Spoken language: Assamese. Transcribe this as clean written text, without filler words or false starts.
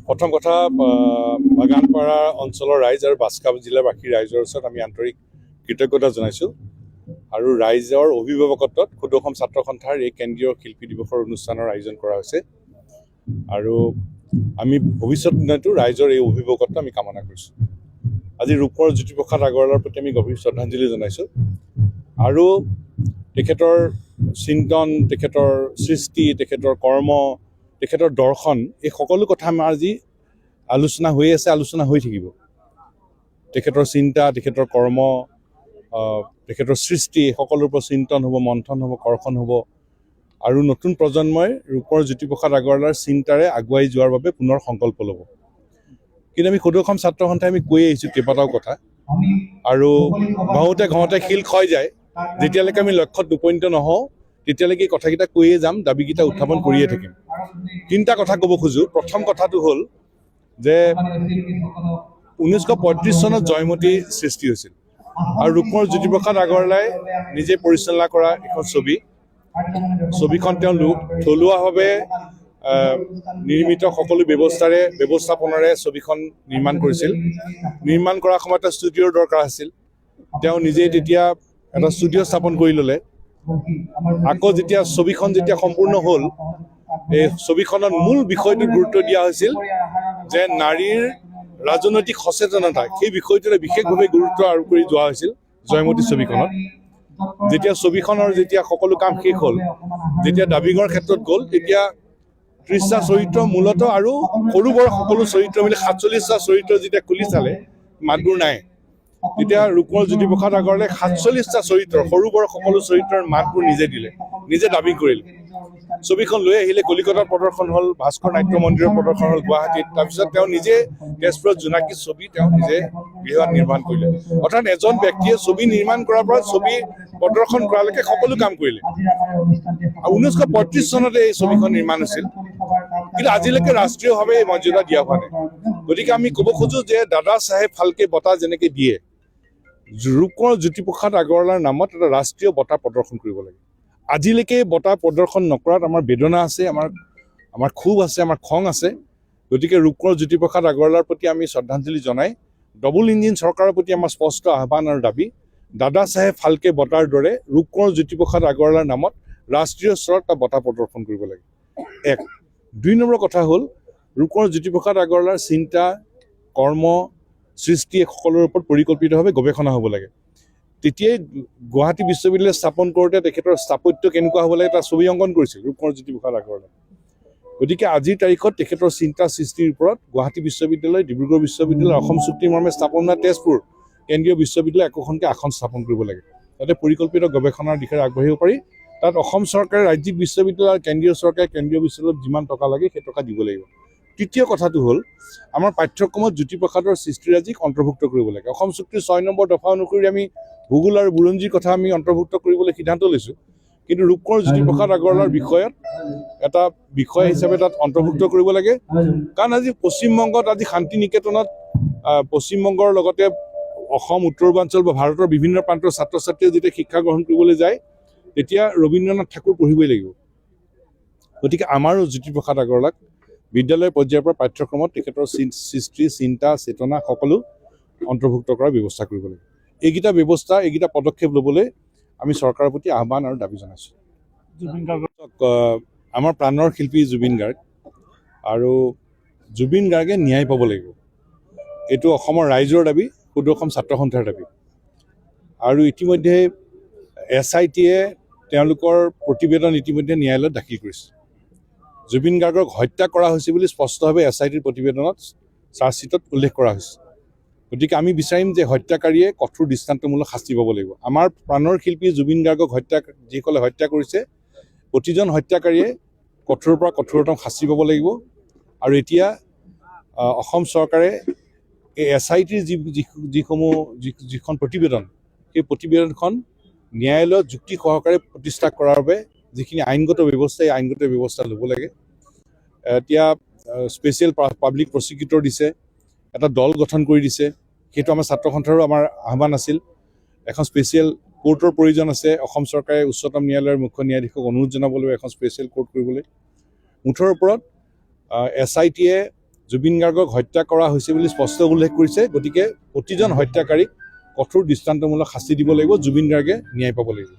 প্ৰথম কথা বাগানপাৰা অঞ্চলৰ ৰাইজ আৰু বাস্কাব জিলাৰ বাকী ৰাইজৰ ওচৰত আমি আন্তৰিক কৃতজ্ঞতা জনাইছোঁ আৰু ৰাইজৰ অভিভাৱকত্বত ক্ষুদ্ৰ অসম ছাত্ৰ সন্থাৰ এই কেন্দ্ৰীয় শিল্পী দিৱসৰ অনুষ্ঠানৰ আয়োজন কৰা হৈছে আৰু আমি ভৱিষ্যত দিনতো ৰাইজৰ এই অভিভাৱকত্ব আমি কামনা কৰিছোঁ। আজি ৰূপৰ জ্যোতিপ্ৰসাদ আগৰৱালাৰ প্ৰতি আমি গভীৰ শ্ৰদ্ধাঞ্জলি জনাইছোঁ আৰু তেখেতৰ চিন্তন, তেখেতৰ সৃষ্টি, তেখেতৰ কৰ্ম, তেখেতৰ দৰ্শন, এই সকলো কথা আমাৰ আজি আলোচনা হৈ আছে, আলোচনা হৈ থাকিব। তেখেতৰ চিন্তা, তেখেতৰ কৰ্ম, তেখেতৰ সৃষ্টি সকলোৰ ওপৰত চিন্তন হ'ব, মন্থন হ'ব, কৰ্ষণ হ'ব আৰু নতুন প্ৰজন্মই ৰূপৰ জ্যোতিপ্ৰসাদ আগৰৱালাৰ চিন্তাৰে আগুৱাই যোৱাৰ বাবে পুনৰ সংকল্প ল'ব। কিন্তু আমি ক্ষুদ্ৰ অসম ছাত্ৰ সন্থাই আমি কৈ আহিছোঁ কেইবাটাও কথা আৰু ঘঁহোতে শিল ক্ষয় যায়। যেতিয়ালৈকে আমি লক্ষ্যত উপনীত নহওঁ তেতিয়ালৈকে এই কথাকেইটা কৈয়ে যাম, দাবীকেইটা উত্থাপন কৰিয়ে থাকিম। তিনিটা কথা ক'ব খোজোঁ। প্ৰথম কথাটো হ'ল যে 1935 চনত জয়মতী সৃষ্টি হৈছিল আৰু ৰূপৰ জ্যোতিপ্ৰসাদ আগৰৱালাই নিজে পৰিচালনা কৰা এখন ছবিখন তেওঁ থলুৱাভাৱে নিৰ্মিত সকলো ব্যৱস্থাপনাৰে ছবিখন নিৰ্মাণ কৰিছিল। নিৰ্মাণ কৰাৰ সময়ত এটা ষ্টুডিঅ'ৰ দৰকাৰ আছিল। তেওঁ নিজেই তেতিয়া এটা ষ্টুডিঅ' স্থাপন কৰি ল'লে। আকৌ যেতিয়া ছবিখন সম্পূৰ্ণ হ'ল, এই ছবিখনত মূল বিষয়টোত গুৰুত্ব দিয়া হৈছিল যে নাৰীৰ ৰাজনৈতিক সচেতনতা, সেই বিষয়টোলৈ বিশেষভাৱে গুৰুত্ব আৰোপ কৰি যোৱা হৈছিল জয়মতী ছবিখনত। যেতিয়া ছবিখনৰ সকলো কাম শেষ হ'ল, যেতিয়া ডাবিঙৰ ক্ষেত্ৰত গ'ল, তেতিয়া 30টা চৰিত্ৰ মূলত আৰু সৰু বৰ সকলো চৰিত্ৰ মিলি 47টা চৰিত্ৰ যেতিয়া খুলি চালে মাতবোৰ নাই। তেতিয়া ৰূপৰ জ্যোতিপ্ৰসাদ আগৰৱালাই 47টা চৰিত্ৰ, সৰু বৰ সকলো চৰিত্ৰৰ মাতবোৰ নিজে দিলে, নিজে ডাবিং কৰিলে। ছবিখন লৈ আহিলে, কলিকতাত প্ৰদৰ্শন হ'ল, ভাস্কৰ নাট্য মন্দিৰত প্ৰদৰ্শন হ'ল গুৱাহাটীত। তাৰপিছত তেওঁ নিজে তেজপুৰত জোনাকী ছবি তেওঁ নিজে গৃহত নিৰ্মাণ কৰিলে। অৰ্থাৎ এজন ব্যক্তিয়ে ছবি নিৰ্মাণ কৰাৰ পৰা ছবি প্ৰদৰ্শন কৰালৈকে সকলো কাম কৰিলে। আৰু 1935 চনতে এই ছবিখন নিৰ্মাণ হৈছিল, কিন্তু আজিলৈকে ৰাষ্ট্ৰীয়ভাৱে এই মৰ্যাদা দিয়া হোৱা নাই। গতিকে আমি ক'ব খোজোঁ যে দাদা চাহেব ফাল্কে বঁটা যেনেকৈ দিয়ে, ৰূপৰ জ্যোতিপ্ৰসাদ আগৰৱালাৰ নামত এটা ৰাষ্ট্ৰীয় বঁটা প্ৰদৰ্শন কৰিব লাগে। আজিলৈকে বঁটা প্ৰদৰ্শন নকৰাত আমাৰ বেদনা আছে, আমাৰ ক্ষোভ আছে, আমাৰ খং আছে। গতিকে ৰূপৰ জ্যোতিপ্ৰসাদ আগৰৱালাৰ প্ৰতি আমি শ্ৰদ্ধাঞ্জলি জনাই ডবল ইঞ্জিন চৰকাৰৰ প্ৰতি আমাৰ স্পষ্ট আহ্বান আৰু দাবী, দাদা চাহেব ফাল্কে বঁটাৰ দৰে ৰূপৰ জ্যোতিপ্ৰসাদ আগৰৱালাৰ নামত ৰাষ্ট্ৰীয় স্তৰত এটা বঁটা প্ৰদৰ্শন কৰিব লাগে। 1। 2 নম্বৰ কথা হ'ল, ৰূপৰ জ্যোতিপ্ৰসাদ আগৰৱালাৰ চিন্তা, কৰ্ম, সৃষ্টি সকলোৰে ওপৰত পৰিকল্পিতভাৱে গৱেষণা হ'ব লাগে। তেতিয়াই গুৱাহাটী বিশ্ববিদ্যালয় স্থাপন কৰোঁতে তেখেতৰ স্থাপত্য কেনেকুৱা হ'ব লাগে তাৰ ছবি অংকন কৰিছিল ৰূপৰ জ্যোতিপ্ৰসাদ আগৰৱালাই। গতিকে আজিৰ তাৰিখত তেখেতৰ চিন্তা সৃষ্টিৰ ওপৰত গুৱাহাটী বিশ্ববিদ্যালয়, ডিব্ৰুগড় বিশ্ববিদ্যালয়, অসম চুক্তি মৰ্মে স্থাপন হোৱা তেজপুৰ কেন্দ্ৰীয় বিশ্ববিদ্যালয় একোখনকৈ আসন স্থাপন কৰিব লাগে, যাতে পৰিকল্পিত গৱেষণাৰ দিশে আগবাঢ়িব পাৰি। তাত অসম চৰকাৰে ৰাজ্যিক বিশ্ববিদ্যালয় আৰু কেন্দ্ৰীয় চৰকাৰে কেন্দ্ৰীয় বিশ্ববিদ্যালয়ত যিমান টকা লাগে সেই টকা দিব লাগিব। তৃতীয় কথাটো হ'ল, আমাৰ পাঠ্যক্ৰমত জ্যোতিপ্ৰসাদৰ সৃষ্টিৰাজিক অন্তৰ্ভুক্ত কৰিব লাগে। অসম চুক্তিৰ 6 নম্বৰ দফা অনুসৰি আমি ভূগোল আৰু বুৰঞ্জীৰ কথা আমি অন্তৰ্ভুক্ত কৰিবলৈ সিদ্ধান্ত লৈছোঁ, কিন্তু ৰূপৰ জ্যোতিপ্ৰসাদ আগৰৱালাৰ বিষয়ত এটা বিষয় হিচাপে তাত অন্তৰ্ভুক্ত কৰিব লাগে। কাৰণ আজি পশ্চিমবংগত, আজি শান্তি নিকেতনত পশ্চিমবংগৰ লগতে অসম, উত্তৰ পূৰ্বাঞ্চল বা ভাৰতৰ বিভিন্ন প্ৰান্তৰ ছাত্ৰ ছাত্ৰীয়ে যেতিয়া শিক্ষা গ্ৰহণ কৰিবলৈ যায়, তেতিয়া ৰবীন্দ্ৰনাথ ঠাকুৰ পঢ়িবই লাগিব। গতিকে আমাৰো জ্যোতিপ্ৰসাদ আগৰৱালাক বিদ্যালয় পৰ্যায়ৰ পৰা পাঠ্যক্ৰমত তেখেতৰ সৃষ্টি, চিন্তা, চেতনা সকলো অন্তৰ্ভুক্ত কৰাৰ ব্যৱস্থা কৰিব লাগে। এইকেইটা পদক্ষেপ ল'বলৈ আমি চৰকাৰৰ প্ৰতি আহ্বান আৰু দাবী জনাইছোঁ। আমাৰ প্ৰাণৰ শিল্পী জুবিন গাৰ্গ, আৰু জুবিন গাৰ্গে ন্যায় পাব লাগিব। এইটো অসমৰ ৰাইজৰ দাবী, ক্ষুদ্ৰ অসম ছাত্ৰ সন্থাৰ দাবী। আৰু ইতিমধ্যে SITয়ে তেওঁলোকৰ প্ৰতিবেদন ইতিমধ্যে ন্যায়ালয়ত দাখিল কৰিছে। জুবিন গাৰ্গক হত্যা কৰা হৈছে বুলি স্পষ্টভাৱে SITৰ প্ৰতিবেদনত চাৰ্জশ্বিটত উল্লেখ কৰা হৈছে। গতিকে আমি বিচাৰিম যে হত্যাকাৰীয়ে কঠোৰ দৃষ্টান্তমূলক শাস্তি পাব লাগিব। আমাৰ প্ৰাণৰ শিল্পী জুবিন গাৰ্গক যিসকলে হত্যা কৰিছে, প্ৰতিজন হত্যাকাৰীয়ে কঠোৰৰ পৰা কঠোৰতম শাস্তি পাব লাগিব। আৰু এতিয়া অসম চৰকাৰে এই SITৰ যিখন প্ৰতিবেদন, সেই প্ৰতিবেদনখন ন্যায়ালয়ত যুক্তি সহকাৰে প্ৰতিষ্ঠা কৰাৰ বাবে যিখিনি আইনগত ব্যৱস্থা, এই আইনগত ব্যৱস্থা ল'ব লাগে। এতিয়া স্পেচিয়েল পাব্লিক প্ৰচিকিউটৰ দিছে, এটা দল গঠন কৰি দিছে। সেইটো আমাৰ ছাত্ৰ সন্থাৰো আমাৰ আহ্বান আছিল। এখন স্পেচিয়েল কোৰ্টৰ প্ৰয়োজন আছে। অসম চৰকাৰে উচ্চতম ন্যায়ালয়ৰ মুখ্য ন্যায়াধীশক অনুৰোধ জনাব লাগিব এখন স্পেচিয়েল কোৰ্ট কৰিবলৈ। মুঠৰ ওপৰত SITয়ে জুবিন গাৰ্গক হত্যা কৰা হৈছে বুলি স্পষ্ট উল্লেখ কৰিছে। গতিকে প্ৰতিজন হত্যাকাৰীক কঠোৰ দৃষ্টান্তমূলক শাস্তি দিব লাগিব, জুবিন গাৰ্গে ন্যায় পাব লাগিব।